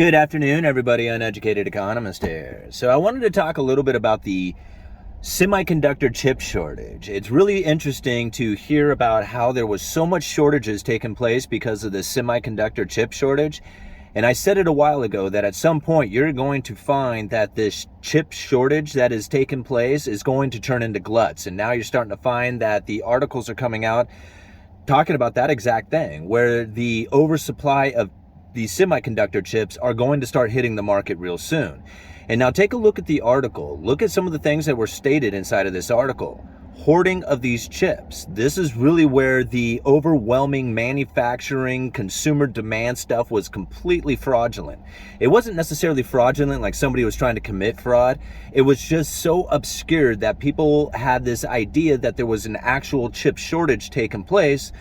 Good afternoon, everybody. Uneducated Economist here. So I wanted to talk a little bit about the semiconductor chip shortage. It's really interesting to hear about how there was so much shortages taking place because of the semiconductor chip shortage. And I said it a while ago that at some point you're going to find that this chip shortage that is taking place is going to turn into gluts. And now you're starting to find that the articles are coming out talking about that exact thing, where the oversupply of these semiconductor chips are going to start hitting the market real soon. And now take a look at the article. Look at some of the things that were stated inside of this article. Hoarding of these chips. This is really where the overwhelming manufacturing consumer demand stuff was completely fraudulent. It wasn't necessarily fraudulent like somebody was trying to commit fraud. It was just so obscure that people had this idea that there was an actual chip shortage taking place,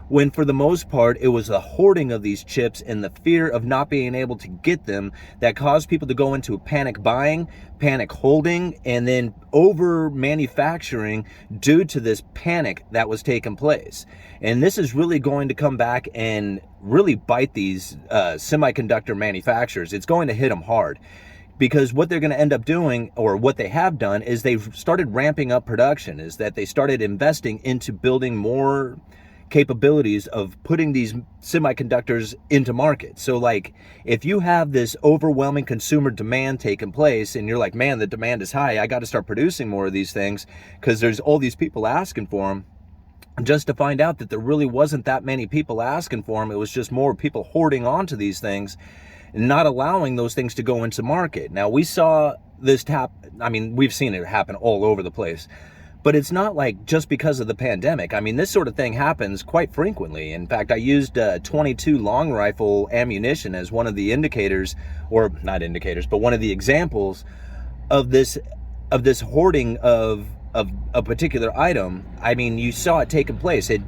when for the most part, it was the hoarding of these chips and the fear of not being able to get them that caused people to go into panic buying, panic holding, and then over manufacturing due to this panic that was taking place. And this is really going to come back and really bite these semiconductor manufacturers. It's going to hit them hard. Because what they're going to end up doing, or what they have done, is they've started ramping up production, is that they started investing into building more capabilities of putting these semiconductors into market. So like, if you have this overwhelming consumer demand taking place and you're like, man, the demand is high, I got to start producing more of these things because there's all these people asking for them, just to find out that there really wasn't that many people asking for them. It was just more people hoarding onto these things and not allowing those things to go into market. Now we saw this we've seen it happen all over the place. But it's not like just because of the pandemic. I mean, this sort of thing happens quite frequently. In fact, I used 22 long rifle ammunition as one of the indicators, or not indicators, but one of the examples of this hoarding of a particular item. I mean, you saw it taking place. It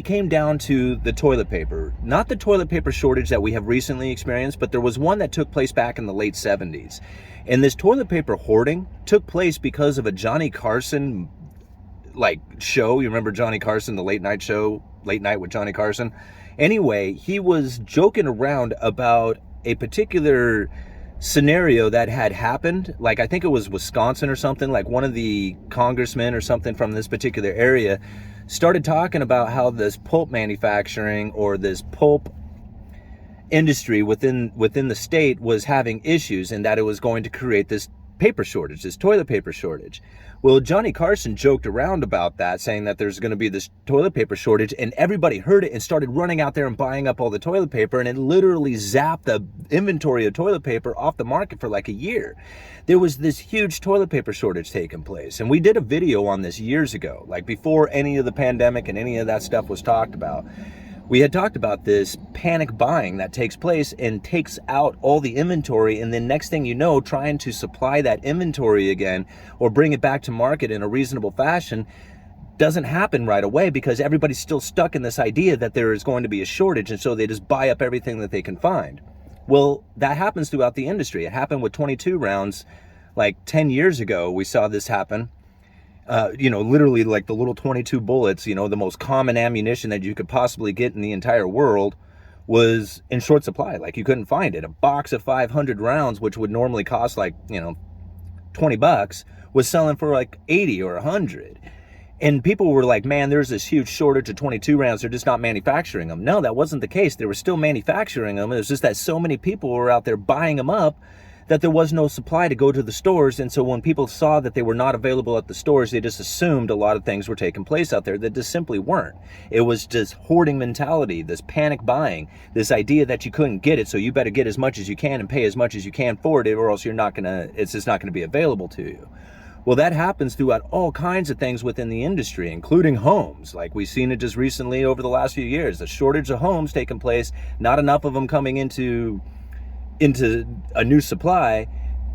came down to the toilet paper. Not the toilet paper shortage that we have recently experienced, but there was one that took place back in the late 70s. And this toilet paper hoarding took place because of a Johnny Carson show. You remember Johnny Carson, the late night show, Late Night with Johnny Carson? Anyway, he was joking around about a particular scenario that had happened. Like, I think it was Wisconsin or something. Like, one of the congressmen or something from this particular area started talking about how this pulp manufacturing, or this pulp industry within the state, was having issues, and that it was going to create this paper shortage, this toilet paper shortage. Well, Johnny Carson joked around about that, saying that there's going to be this toilet paper shortage, and everybody heard it and started running out there and buying up all the toilet paper, and it literally zapped the inventory of toilet paper off the market for like a year. There was this huge toilet paper shortage taking place, and we did a video on this years ago, like before any of the pandemic and any of that stuff was talked about. We had talked about this panic buying that takes place and takes out all the inventory, and then next thing you know, trying to supply that inventory again or bring it back to market in a reasonable fashion doesn't happen right away, because everybody's still stuck in this idea that there is going to be a shortage, and so they just buy up everything that they can find. Well, that happens throughout the industry. It happened with 22 rounds like 10 years ago. We saw this happen. Literally like the little 22 bullets, the most common ammunition that you could possibly get in the entire world, was in short supply. Like, you couldn't find it. A box of 500 rounds, which would normally cost like, $20, was selling for like 80 or 100. And people were like, man, there's this huge shortage of 22 rounds. They're just not manufacturing them. No, that wasn't the case. They were still manufacturing them. It was just that so many people were out there buying them up that there was no supply to go to the stores. And so when people saw that they were not available at the stores, they just assumed a lot of things were taking place out there that just simply weren't. It was just hoarding mentality, this panic buying, this idea that you couldn't get it, so you better get as much as you can and pay as much as you can for it, or else it's just not gonna be available to you. Well, that happens throughout all kinds of things within the industry, including homes. Like, we've seen it just recently over the last few years, the shortage of homes taking place, not enough of them coming into a new supply.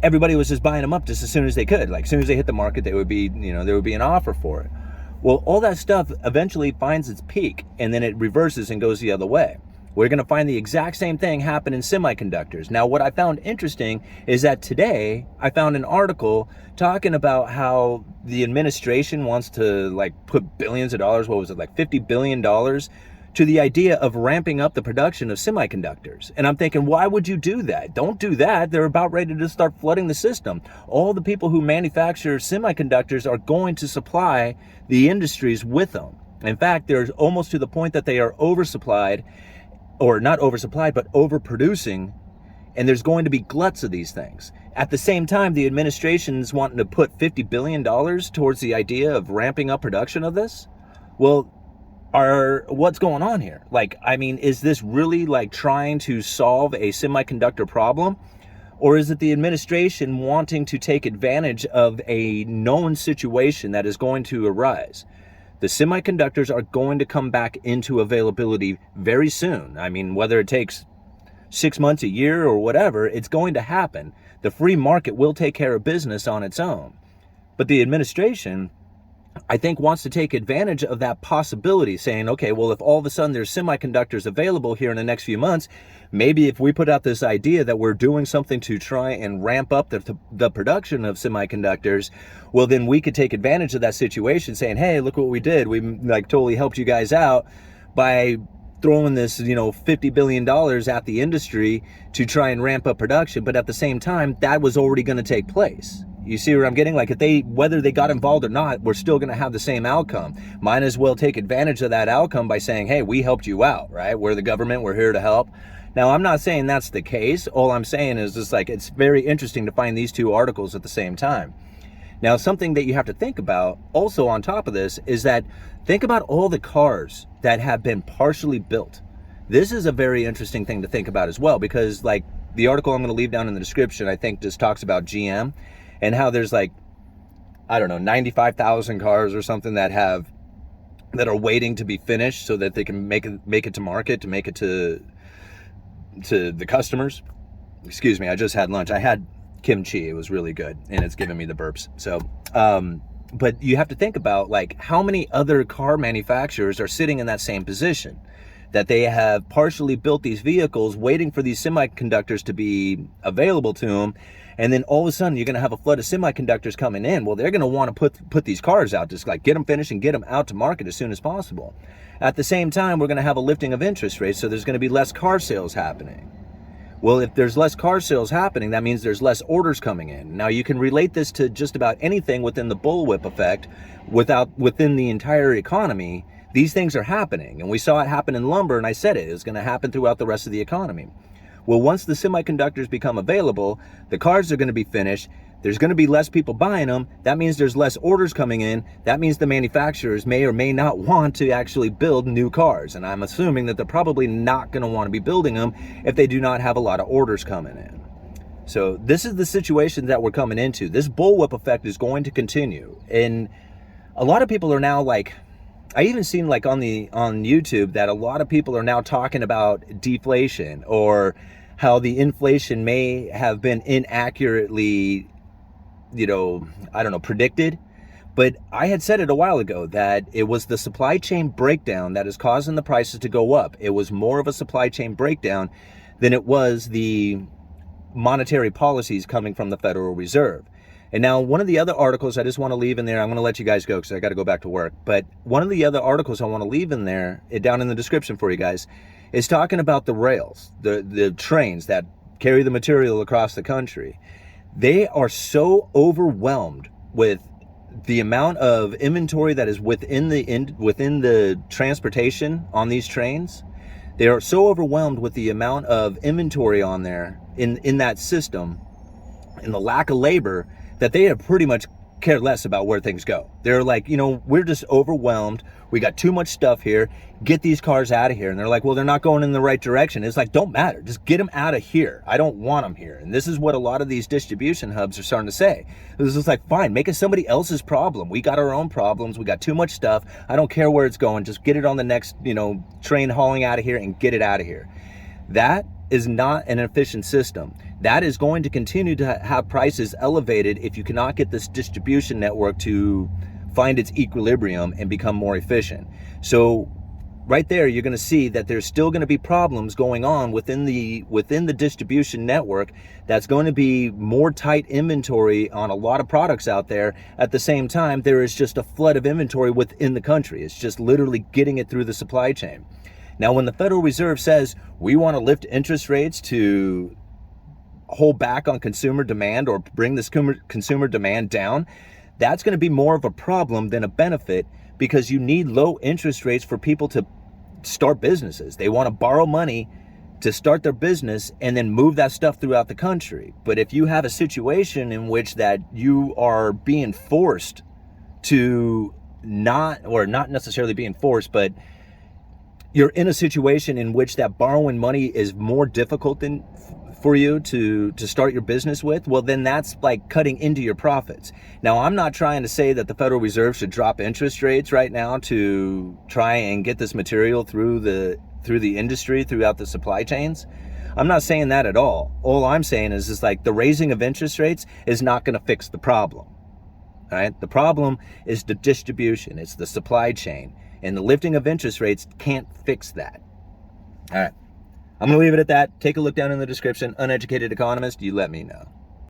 Everybody was just buying them up just as soon as they could. Like, as soon as they hit the market, there would be an offer for it. Well, all that stuff eventually finds its peak, and then it reverses and goes the other way. We're going to find the exact same thing happen in semiconductors. Now, what I found interesting is that today I found an article talking about how the administration wants to put billions of dollars, what was it, like $50 billion to the idea of ramping up the production of semiconductors. And I'm thinking, why would you do that? Don't do that. They're about ready to start flooding the system. All the people who manufacture semiconductors are going to supply the industries with them. In fact, they're almost to the point that they are oversupplied, or not oversupplied, but overproducing, and there's going to be gluts of these things. At the same time, the administration's wanting to put $50 billion towards the idea of ramping up production of this. Well, what's going on here? Like, I mean, is this really like trying to solve a semiconductor problem? Or is it the administration wanting to take advantage of a known situation that is going to arise? The semiconductors are going to come back into availability very soon. I mean, whether it takes 6 months, a year, or whatever, it's going to happen. The free market will take care of business on its own. But the administration, I think, wants to take advantage of that possibility, saying, okay, well, if all of a sudden there's semiconductors available here in the next few months, maybe if we put out this idea that we're doing something to try and ramp up the production of semiconductors, well, then we could take advantage of that situation, saying, hey, look what we did. We like totally helped you guys out by throwing this, $50 billion at the industry to try and ramp up production. But at the same time, that was already going to take place. You see where I'm getting? Like, whether they got involved or not, we're still going to have the same outcome. Might as well take advantage of that outcome by saying, hey, we helped you out, right? We're the government. We're here to help. Now, I'm not saying that's the case. All I'm saying is just like, it's very interesting to find these two articles at the same time. Now, something that you have to think about also on top of this is that think about all the cars that have been partially built. This is a very interesting thing to think about as well, because like the article I'm going to leave down in the description, I think just talks about GM and how there's like, I don't know, 95,000 cars or something that are waiting to be finished so that they can make it to market, to make it to the customers. Excuse me, I just had lunch. I had kimchi. It was really good, and it's giving me the burps. So, but you have to think about like how many other car manufacturers are sitting in that same position, that they have partially built these vehicles waiting for these semiconductors to be available to them. And then all of a sudden you're going to have a flood of semiconductors coming in. Well, they're going to want to put these cars out, just like get them finished and get them out to market as soon as possible. At the same time, we're going to have a lifting of interest rates. So there's going to be less car sales happening. Well, if there's less car sales happening, that means there's less orders coming in. Now, you can relate this to just about anything within the bullwhip effect, within the entire economy. These things are happening, and we saw it happen in lumber, and I said it's going to happen throughout the rest of the economy. Well, once the semiconductors become available, the cars are going to be finished. There's going to be less people buying them. That means there's less orders coming in. That means the manufacturers may or may not want to actually build new cars. And I'm assuming that they're probably not going to want to be building them if they do not have a lot of orders coming in. So this is the situation that we're coming into. This bullwhip effect is going to continue. And a lot of people are now like, I even seen like on YouTube that a lot of people are now talking about deflation, or how the inflation may have been inaccurately, predicted. But I had said it a while ago that it was the supply chain breakdown that is causing the prices to go up. It was more of a supply chain breakdown than it was the monetary policies coming from the Federal Reserve. And now one of the other articles I just want to leave in there, I'm going to let you guys go because I got to go back to work. But one of the other articles I want to leave in there, down in the description for you guys, is talking about the rails, the trains that carry the material across the country. They are so overwhelmed with the amount of inventory that is within the transportation on these trains. They are so overwhelmed with the amount of inventory on there in that system, and the lack of labor, that they have pretty much care less about where things go. They're like, we're just overwhelmed. We got too much stuff here. Get these cars out of here. And they're like, well, they're not going in the right direction. It's like, don't matter. Just get them out of here. I don't want them here. And this is what a lot of these distribution hubs are starting to say. It's just like, fine, make it somebody else's problem. We got our own problems. We got too much stuff. I don't care where it's going. Just get it on the next, train hauling out of here and get it out of here. That is not an efficient system. That is going to continue to have prices elevated if you cannot get this distribution network to find its equilibrium and become more efficient. So right there, you're going to see that there's still going to be problems going on within the distribution network. That's going to be more tight inventory on a lot of products out there. At the same time, there is just a flood of inventory within the country. It's just literally getting it through the supply chain. Now, when the Federal Reserve says we want to lift interest rates to hold back on consumer demand or bring this consumer demand down, that's going to be more of a problem than a benefit, because you need low interest rates for people to start businesses. They want to borrow money to start their business and then move that stuff throughout the country. But if you have a situation in which that you are being forced to not necessarily being forced, but you're in a situation in which that borrowing money is more difficult than for you to start your business with, well, then that's like cutting into your profits. Now, I'm not trying to say that the Federal Reserve should drop interest rates right now to try and get this material through the industry, throughout the supply chains. I'm not saying that at all. All I'm saying is like the raising of interest rates is not going to fix the problem. All right? The problem is the distribution. It's the supply chain. And the lifting of interest rates can't fix that. All right. I'm going to leave it at that. Take a look down in the description. Uneducated Economist, you let me know.